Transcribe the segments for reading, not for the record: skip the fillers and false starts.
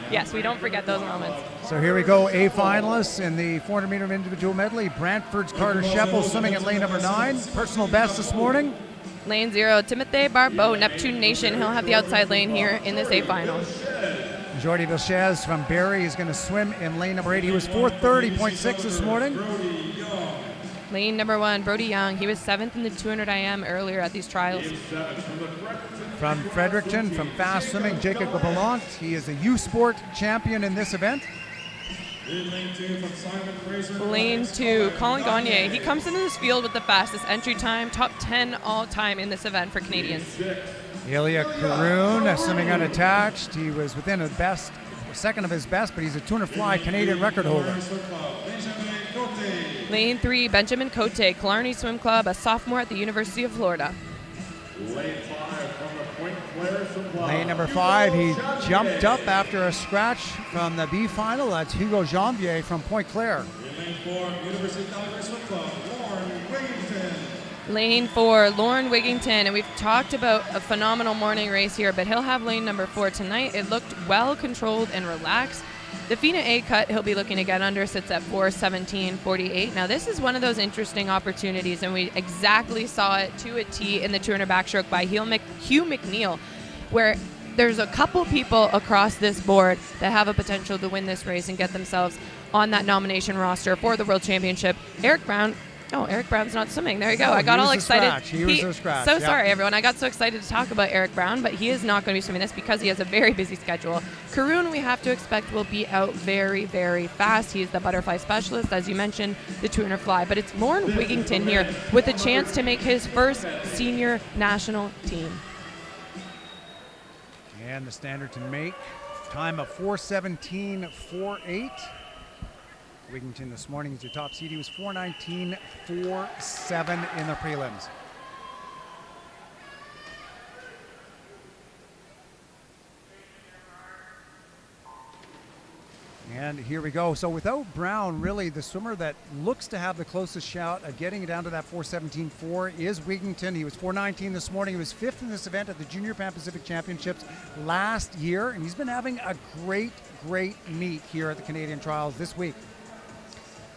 Yes, we don't forget those moments. So here we go, A finalists in the 400-meter individual medley. Brantford's Carter Sheppel swimming in lane number 9. Personal best this morning. Lane 0, Timothée Barbeau, Neptune Nation. He'll have the outside lane here in this A final. Jordi Vilches from Barrie is going to swim in lane number 8. He was 4:30.6 this morning. Lane number 1, Brody Young. He was 7th in the 200 IM earlier at these trials. From Fredericton, from fast swimming, Jacob Gallant. He is a U Sport champion in this event. Lane 2, Collyn Gagne. He comes into this field with the fastest entry time, top 10 all time in this event for Canadians. Ilya Kharun swimming unattached. He was within a best, second of his best, but he's a 200 fly Canadian record holder. Lane 3, Benjamin Cote, Killarney Swim Club, a sophomore at the University of Florida. Lane number 5, he jumped up after a scratch from the B final. That's Hugo Janvier from Pointe Claire. Lane 4, Lorne Wigginton, and we've talked about a phenomenal morning race here, but he'll have lane number 4 tonight. It looked well controlled and relaxed. The FINA A cut he'll be looking to get under sits at 4:17.48. Now this is one of those interesting opportunities, and we exactly saw it to a T in the 200 backstroke by Hugh McNeil, where there's a couple people across this board that have a potential to win this race and get themselves on that nomination roster for the World Championship. Eric Brown's not swimming. There you go. I got all excited. He was a scratch. So sorry, everyone. I got so excited to talk about Eric Brown, but he is not going to be swimming this because he has a very busy schedule. Kharun, we have to expect, will be out very, very fast. He's the butterfly specialist, as you mentioned, the 200 fly. But it's Lorne Wigginton here with a chance to make his first senior national team. And the standard to make, time of 4:17.48. Wigginton this morning is your top seed. He was 4:19.47 in the prelims. And here we go. So without Brown, really the swimmer that looks to have the closest shot at getting it down to that 4:17.4 is Wigginton. He was 4:19 this morning. He was 5th in this event at the Junior Pan Pacific Championships last year, and he's been having a great meet here at the Canadian Trials this week.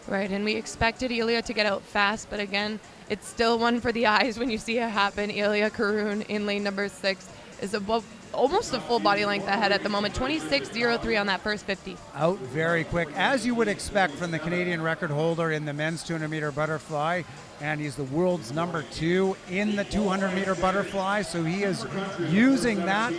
Right, and we expected Ilya to get out fast, but again, it's still one for the eyes when you see it happen. Ilya Kharun in lane number 6 is above almost a full body length ahead at the moment, 26.03 on that first 50. Out very quick, as you would expect from the Canadian record holder in the men's 200-meter butterfly, and he's the world's number 2 in the 200-meter butterfly, so he is using that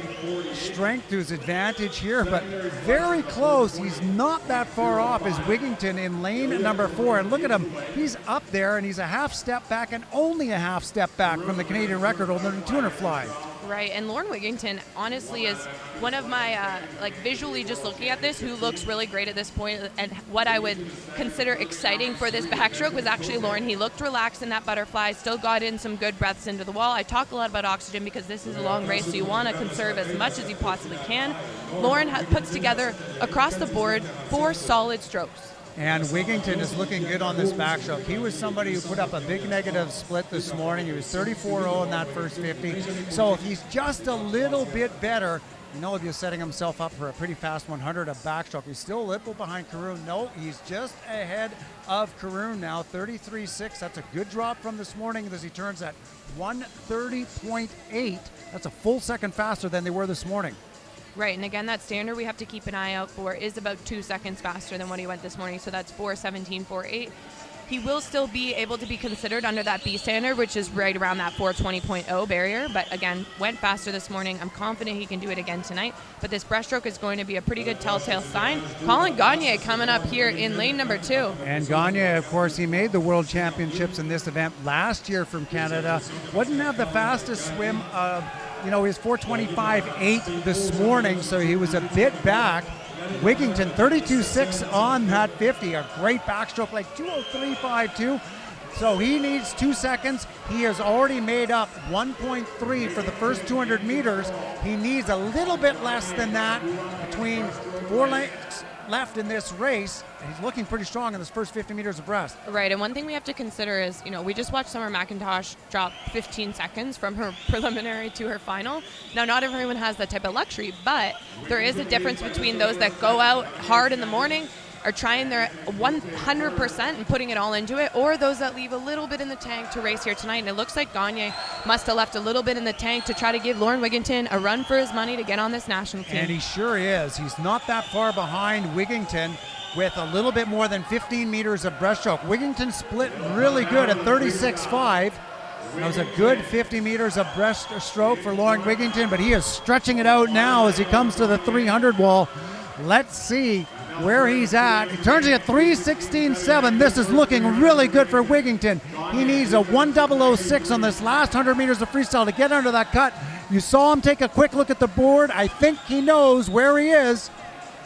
strength to his advantage here, but very close. He's not that far off as Wigginton in lane number 4, and look at him. He's up there, and he's a half step back, and only a half step back from the Canadian record holder in the 200 fly. Right, and Lorne Wigginton honestly is one of my, visually just looking at this, who looks really great at this point, and what I would consider exciting for this backstroke was actually Lorne. He looked relaxed in that butterfly, still got in some good breaths into the wall. I talk a lot about oxygen because this is a long race, so you want to conserve as much as you possibly can. Lorne puts together, across the board, 4 solid strokes. And Wigginton is looking good on this backstroke. He was somebody who put up a big negative split this morning. He was 34.0 in that first 50. So if he's just a little bit better, you know, he'll be setting himself up for a pretty fast 100 of backstroke. He's still a little behind Kharun. No, he's just ahead of Kharun now, 33.6. That's a good drop from this morning as he turns at 1:30.8. That's a full second faster than they were this morning. Right, and again, that standard we have to keep an eye out for is about 2 seconds faster than what he went this morning, so that's 4:17.48. He will still be able to be considered under that B standard, which is right around that 4:20.0 barrier, but again, went faster this morning. I'm confident he can do it again tonight, but this breaststroke is going to be a pretty good telltale sign. Collyn Gagne coming up here in lane number 2. And Gagne, of course, he made the World Championships in this event last year from Canada. Wouldn't have the fastest swim of, he was 4:25.8 this morning, so he was a bit back. Wigginton, 32.6 on that 50. A great backstroke, like 2:03.52. So he needs 2 seconds. He has already made up 1.3 for the first 200 meters. He needs a little bit less than that between 4 lengths left in this race. He's looking pretty strong in this first 50 meters abreast. Right, and one thing we have to consider is, we just watched Summer McIntosh drop 15 seconds from her preliminary to her final. Now, not everyone has that type of luxury, but there is a difference between those that go out hard in the morning, are trying their 100% and putting it all into it, or those that leave a little bit in the tank to race here tonight. And it looks like Gagne must have left a little bit in the tank to try to give Lorne Wigginton a run for his money to get on this national team. And he sure is. He's not that far behind Wigginton with a little bit more than 15 meters of breaststroke. Wigginton split really good at 36.5. That was a good 50 meters of breaststroke for Lorne Wigginton, but he is stretching it out now as he comes to the 300 wall. Let's see where he's at. He turns in at 3:16.7. This is looking really good for Wigginton. He needs a 1:00.06 on this last 100 meters of freestyle to get under that cut. You saw him take a quick look at the board. I think he knows where he is.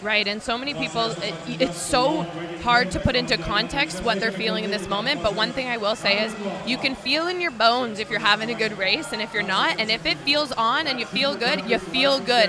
Right, and so many people, it's so hard to put into context what they're feeling in this moment, but one thing I will say is you can feel in your bones if you're having a good race and if you're not, and if it feels on and you feel good,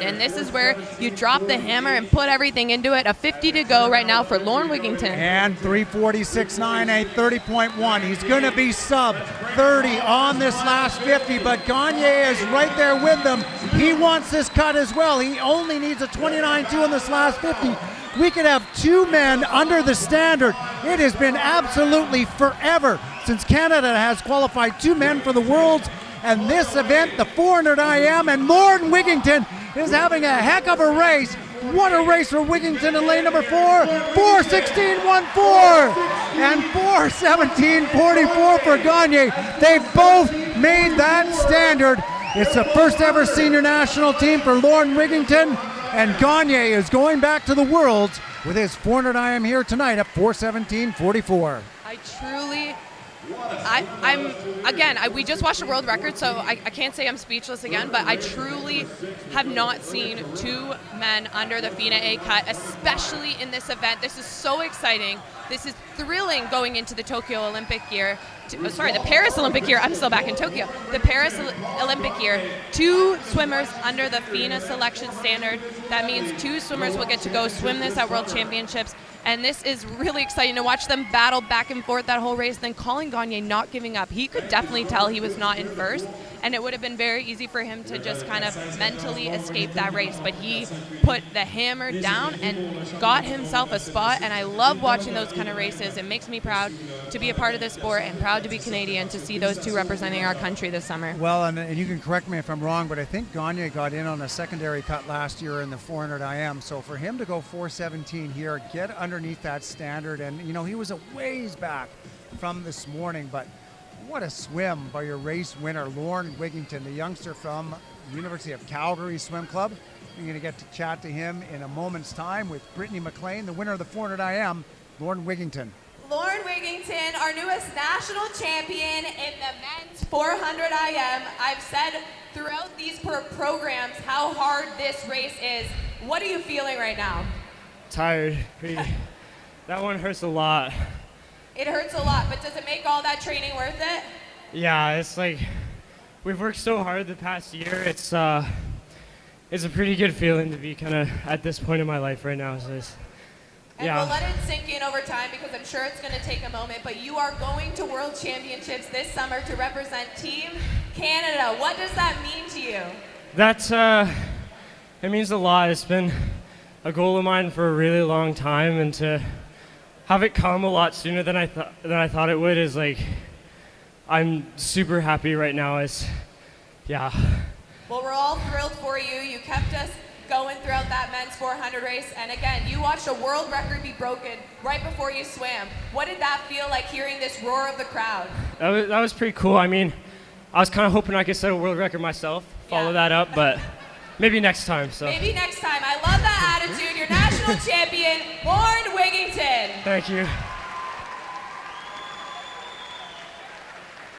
and this is where you drop the hammer and put everything into it. A 50 to go right now for Lorne Wigginton. And 3:46.9, a 30.1. He's going to be sub 30 on this last 50, but Gagne is right there with them. He wants this cut as well. He only needs a 29.2 on this last 50. We could have 2 men under the standard. It has been absolutely forever since Canada has qualified 2 men for the Worlds. And this event, the 400 IM, and Lorne Wigginton is having a heck of a race. What a race for Wigginton in lane number 4. 4:16.14 and 4:17.44 for Gagne. They both made that standard. It's the first ever senior national team for Lorne Wigginton, and Gagne is going back to the Worlds with his 400 IM here tonight at 4:17.44. We just watched a world record, so I can't say I'm speechless again, but I truly have not seen 2 men under the FINA A cut, especially in this event. This is so exciting. This is thrilling going into the Tokyo Olympic year. The Paris Olympic year. I'm still back in Tokyo. The Paris Olympic year. 2 swimmers under the FINA selection standard. That means 2 swimmers will get to go swim this at World Championships. And this is really exciting to watch them battle back and forth that whole race. Then Collyn Gagne not giving up. He could definitely tell he was not in first, and it would have been very easy for him to just kind of mentally escape that race. But he put the hammer down and got himself a spot, and I love watching those kind of races. It makes me proud to be a part of this sport and proud to be Canadian to see those 2 representing our country this summer. Well, and you can correct me if I'm wrong, but I think Gagne got in on a secondary cut last year in the 400 IM. So for him to go 4:17 here, get underneath that standard, and he was a ways back from this morning, but what a swim by your race winner, Lorne Wigginton, the youngster from the University of Calgary Swim Club. We're going to get to chat to him in a moment's time with Brittany McLean, the winner of the 400 IM, Lorne Wigginton. Lorne Wigginton, our newest national champion in the men's 400 IM. I've said throughout these programs how hard this race is. What are you feeling right now? Tired. That one hurts a lot. It hurts a lot, but does it make all that training worth it? Yeah, it's like we've worked so hard the past year. It's a pretty good feeling to be kind of at this point in my life right now. So And we'll let it sink in over time because I'm sure it's going to take a moment, but you are going to World Championships this summer to represent Team Canada. What does that mean to you? It means a lot. It's been a goal of mine for a really long time, and to have it come a lot sooner than I thought it would is like, I'm super happy right now. Yeah. Well, we're all thrilled for you. You kept us going throughout that men's 400 race, and again, you watched a world record be broken right before you swam. What did that feel like, hearing this roar of the crowd? That was pretty cool. I mean, I was kind of hoping I could set a world record myself, follow that up, but maybe next time. So. Maybe next time. I love that attitude. Your national champion, Lorne Wigginton. Thank you.